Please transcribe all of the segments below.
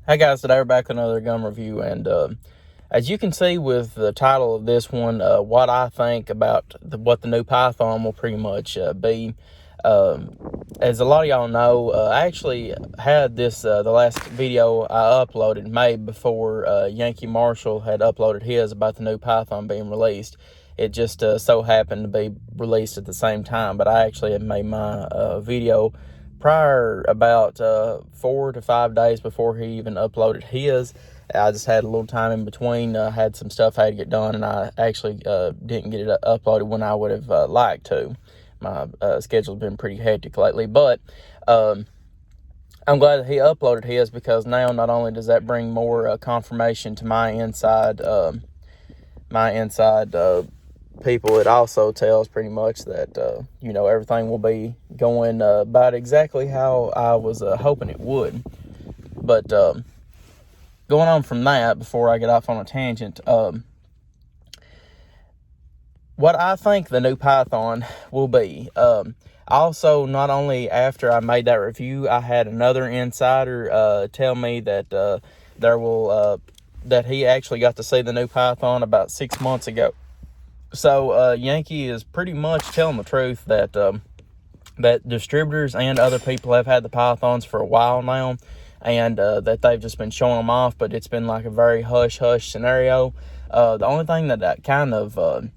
Hey guys, today we're back with another gun review, and as you can see with the title of this one, what I think about what the new Python will pretty much be. As a lot of y'all know, I actually had this, the last video I uploaded made before Yankee Marshall had uploaded his about the new Python being released. It just so happened to be released at the same time, but I actually had made my video prior, about 4 to 5 days before he even uploaded his. I just had a little time in between, had some stuff I had to get done, and I actually didn't get it uploaded when I would have liked to. My schedule's been pretty hectic lately, but I'm glad that he uploaded his, because now not only does that bring more confirmation to my inside people, it also tells pretty much that everything will be going about exactly how I was hoping it would. But going on from that, before I get off on a tangent, what I think the new Python will be. Also, not only after I made that review, I had another insider tell me that that he actually got to see the new Python about 6 months ago. So Yankee is pretty much telling the truth that that distributors and other people have had the Pythons for a while now, and that they've just been showing them off, but it's been like a very hush-hush scenario. The only thing that kind of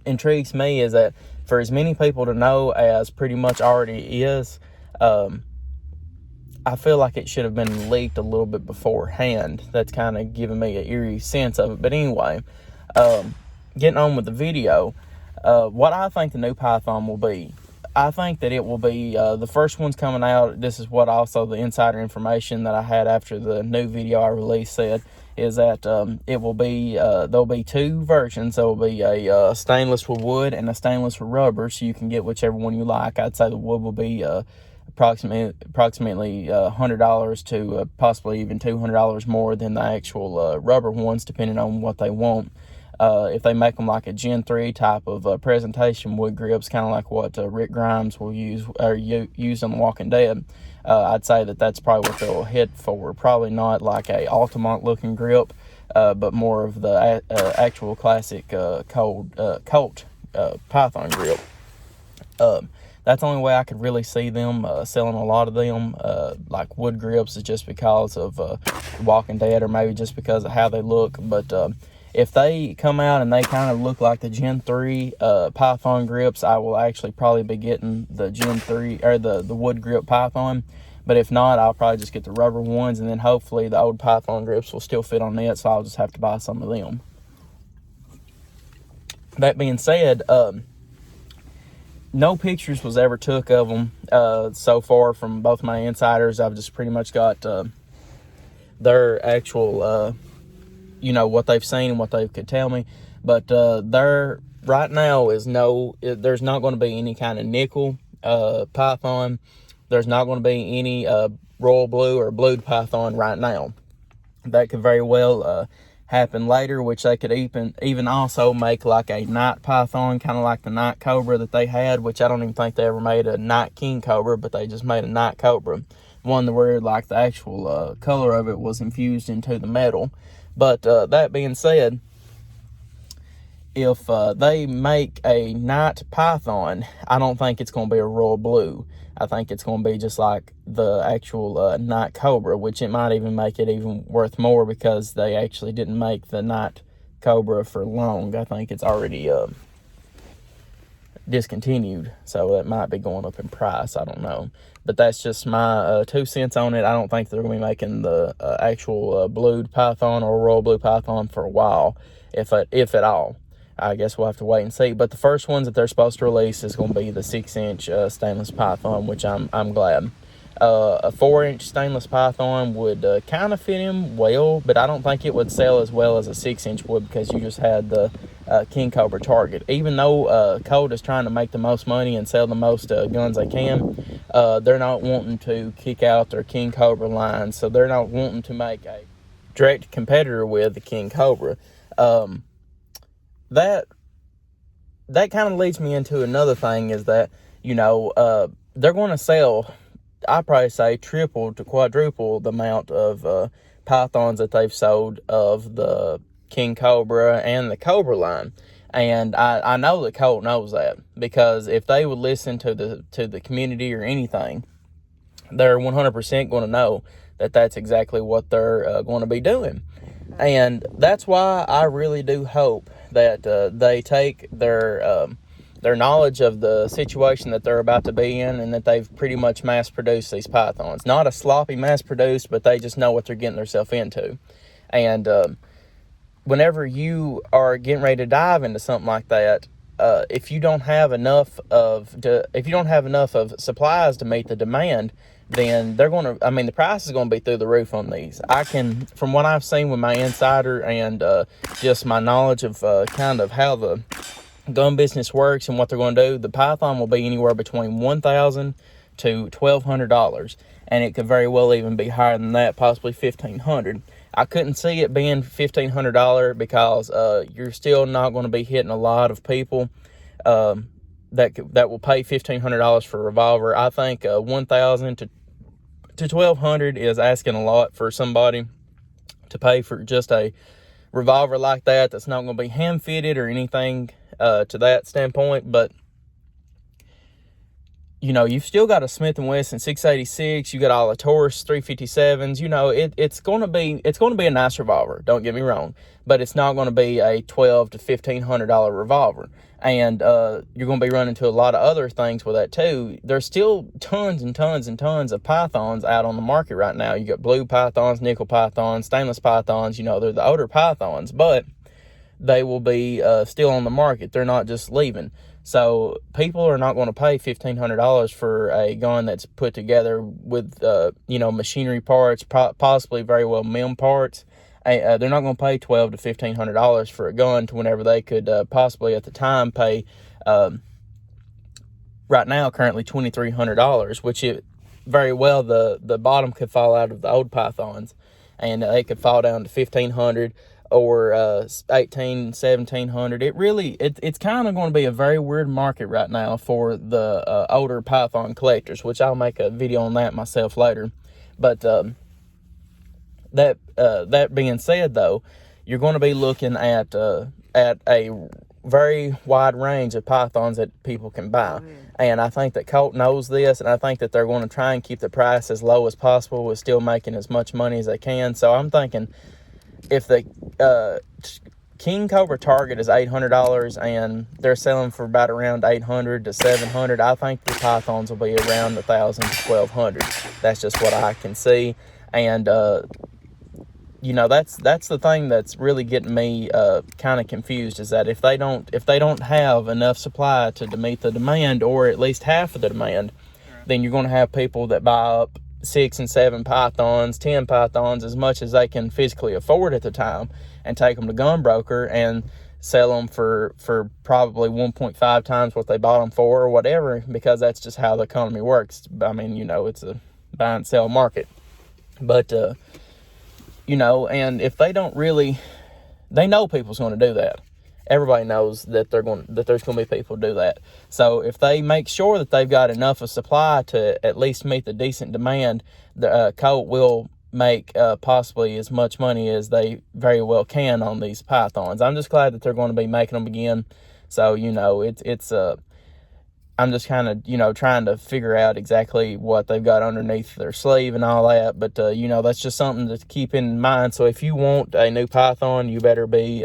intrigues me is that for as many people to know as pretty much already is, I feel like it should have been leaked a little bit beforehand. That's kind of giving me an eerie sense of it. But anyway, getting on with the video, what I think the new Python will be. I think that it will be, the first one's coming out. This is what also the insider information that I had after the new video I released said, is that it will be, there'll be two versions. There will be a stainless with wood and a stainless with rubber, so you can get whichever one you like. I'd say the wood will be approximately $100 to possibly even $200 more than the actual rubber ones, depending on what they want. If they make them like a Gen 3 type of presentation wood grips, kind of like what Rick Grimes will use or use on The Walking Dead, I'd say that that's probably what they'll hit for. Probably not like a Altamont looking grip, but more of the actual classic Colt Python grip. That's the only way I could really see them selling a lot of them, like wood grips, is just because of Walking Dead, or maybe just because of how they look. But if they come out and they kind of look like the Gen 3 Python grips, I will actually probably be getting the Gen 3 or the wood grip Python. But if not, I'll probably just get the rubber ones, and then hopefully the old Python grips will still fit on it, so I'll just have to buy some of them. That being said, no pictures was ever took of them so far from both my insiders. I've just pretty much got their actual what they've seen and what they could tell me. But there right now is there's not going to be any kind of nickel Python. There's not going to be any royal blue or blued Python right now. That could very well happen later, which they could even also make like a night Python, kind of like the night cobra that they had, which I don't even think they ever made a night king cobra, but they just made a night cobra, one where like the actual color of it was infused into the metal. But that being said, if they make a night Python, I don't think it's going to be a royal blue. I think it's going to be just like the actual night cobra, which it might even make it even worth more, because they actually didn't make the night cobra for long. I think it's already discontinued, so that might be going up in price. I don't know, but that's just my 2 cents on it. I don't think they're going to be making the actual blued Python or royal blue Python for a while, if at all. I guess we'll have to wait and see. But the first ones that they're supposed to release is going to be the 6-inch stainless Python, which I'm glad. A 4-inch stainless Python would kind of fit him well, but I don't think it would sell as well as a 6-inch would, because you just had the King Cobra target. Even though Colt is trying to make the most money and sell the most guns they can, they're not wanting to kick out their King Cobra line, so they're not wanting to make a direct competitor with the King Cobra. That kind of leads me into another thing, is that they're going to sell I probably say triple to quadruple the amount of pythons that they've sold of the King Cobra and the Cobra line. And I know that Colt knows that, because if they would listen to the community or anything, they're 100% going to know that that's exactly what they're going to be doing. And that's why I really do hope that they take their knowledge of the situation that they're about to be in, and that they've pretty much mass-produced these pythons. Not a sloppy mass-produced, but they just know what they're getting themselves into. And whenever you are getting ready to dive into something like that, if you don't have enough of supplies to meet the demand, then the price is going to be through the roof on these. From what I've seen with my insider and just my knowledge of kind of how the gun business works and what they're going to do, the python will be anywhere between $1,000 to $1,200, and it could very well even be higher than that, possibly $1,500. I couldn't see it being $1,500 because you're still not going to be hitting a lot of people that will pay $1,500 for a revolver. I think $1,000 to $1,200 is asking a lot for somebody to pay for just a revolver like that. That's not going to be hand fitted or anything to that standpoint, but you've still got a Smith & Wesson 686. You got all the Taurus 357s. It's going to be a nice revolver. Don't get me wrong, but it's not going to be a $1,200 to $1,500 revolver. And you're going to be running into a lot of other things with that too. There's still tons and tons and tons of pythons out on the market right now. You got blue pythons, nickel pythons, stainless pythons. They're the older pythons, but they will be still on the market. They're not just leaving. So people are not going to pay $1,500 for a gun that's put together with, machinery parts, possibly very well MIM parts. They're not going to pay $1,200 to $1,500 for a gun to whenever they could possibly at the time pay, right now, currently $2,300, which very well the bottom could fall out of the old pythons, and they could fall down to $1,500. Or $1,800, $1,700. It's kind of going to be a very weird market right now for the older python collectors, which I'll make a video on that myself later. But that being said, though, you're going to be looking at a very wide range of pythons that people can buy. And I think that Colt knows this, and I think that they're going to try and keep the price as low as possible with still making as much money as they can. So I'm thinking, if the King Cobra target is $800 and they're selling for about around $800 to $700, I think the pythons will be around $1,000 to $1,200. That's just what I can see. And that's the thing that's really getting me kind of confused, is that if they don't have enough supply to meet the demand, or at least half of the demand, then you're going to have people that buy up 6 and 7 pythons, 10 pythons, as much as they can physically afford at the time, and take them to gun broker and sell them for probably 1.5 times what they bought them for, or whatever, because that's just how the economy works. I mean, it's a buy and sell market. But and if they don't really, they know people's going to do that. Everybody knows that there's going to be people do that. So if they make sure that they've got enough of supply to at least meet the decent demand, the Colt will make possibly as much money as they very well can on these pythons. I'm just glad that they're going to be making them again. So I'm just kind of trying to figure out exactly what they've got underneath their sleeve and all that. But that's just something to keep in mind. So if you want a new python, you better be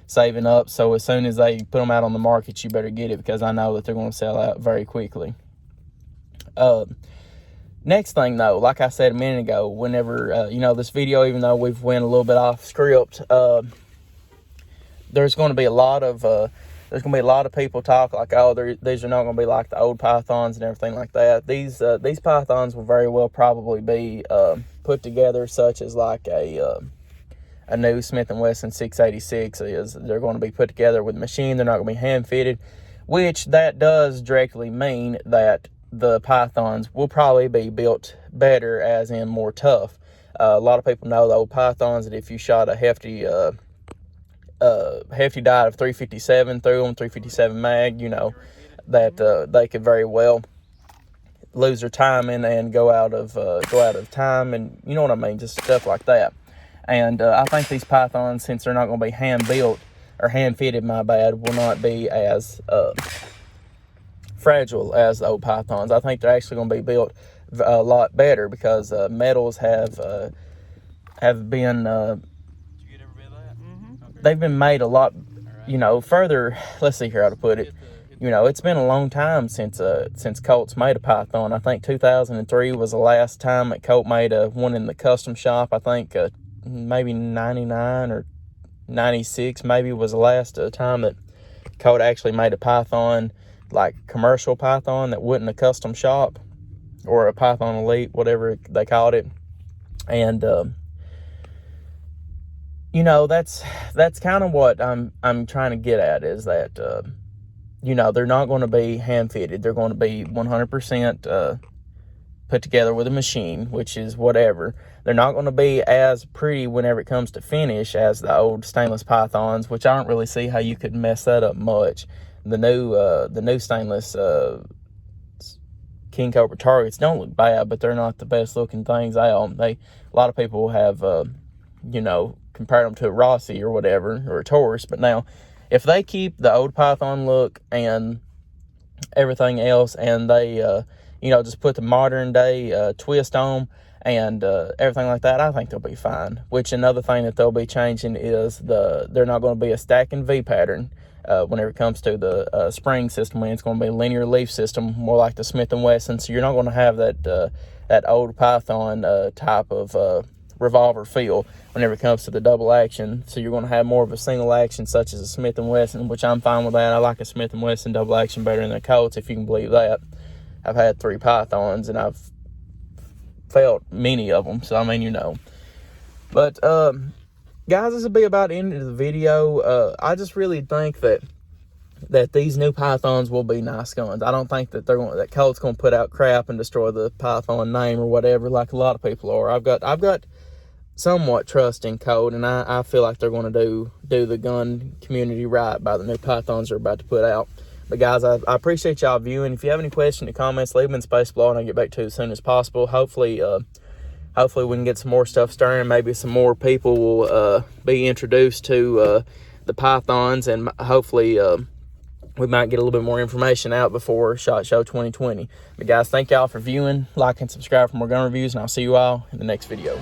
saving up, so as soon as they put them out on the market, you better get it, because I know that they're going to sell out very quickly. Next thing, though, like I said a minute ago, whenever this video, even though we've went a little bit off script, there's going to be a lot of people talk like, oh, these are not going to be like the old pythons and everything like that. These pythons will very well probably be put together such as like a new Smith & Wesson 686 is. They're going to be put together with a machine. They're not going to be hand fitted, which that does directly mean that the pythons will probably be built better, as in more tough. A lot of people know the old pythons, that if you shot a hefty dot of 357 through them, 357 mag, that they could very well lose their timing and go out of time, and you know what I mean, just stuff like that. And I think these pythons, since they're not going to be hand built or hand fitted, my bad, will not be as fragile as the old pythons. I think they're actually going to be built a lot better, because metals have been Did you get every bit of that? Okay. they've been made a lot, further. Let's see here how to put it. It's been a long time since Colt's made a python. I think 2003 was the last time that Colt made one in the custom shop. I think maybe 99 or 96 maybe was the last time that Colt actually made a python, like commercial python, that wasn't a custom shop or a Python Elite, whatever they called it. And that's kind of what I'm trying to get at, is that they're not going to be hand fitted. They're going to be 100% put together with a machine, which is whatever. They're not going to be as pretty whenever it comes to finish as the old stainless pythons, which I don't really see how you could mess that up much. The new stainless King Cobra targets don't look bad, but they're not the best looking things out. A lot of people have compared them to a Rossi or whatever, or a Taurus. But now, if they keep the old python look and everything else, and they just put the modern day twist on and everything like that, I think they'll be fine. Which, another thing that they'll be changing is they're not going to be a stacking V pattern whenever it comes to the spring system. It's going to be a linear leaf system, more like the Smith & Wesson. So you're not going to have that old python type of revolver feel whenever it comes to the double action. So you're going to have more of a single action, such as a Smith & Wesson, which I'm fine with that. I like a Smith & Wesson double action better than a Colts, if you can believe that. I've had 3 pythons, and I've felt many of them, so But guys, this will be about the end of the video. I just really think that these new pythons will be nice guns. I don't think that that Colt's going to put out crap and destroy the python name or whatever, like a lot of people are. I've got somewhat trust in Colt, and I feel like they're going to do the gun community right by the new pythons they're about to put out. But guys, I appreciate y'all viewing. If you have any questions or comments, leave them in space below, and I'll get back to you as soon as possible. Hopefully we can get some more stuff stirring. Maybe some more people will be introduced to the pythons, and hopefully we might get a little bit more information out before SHOT Show 2020. But guys, thank y'all for viewing. Like and subscribe for more gun reviews, and I'll see you all in the next video.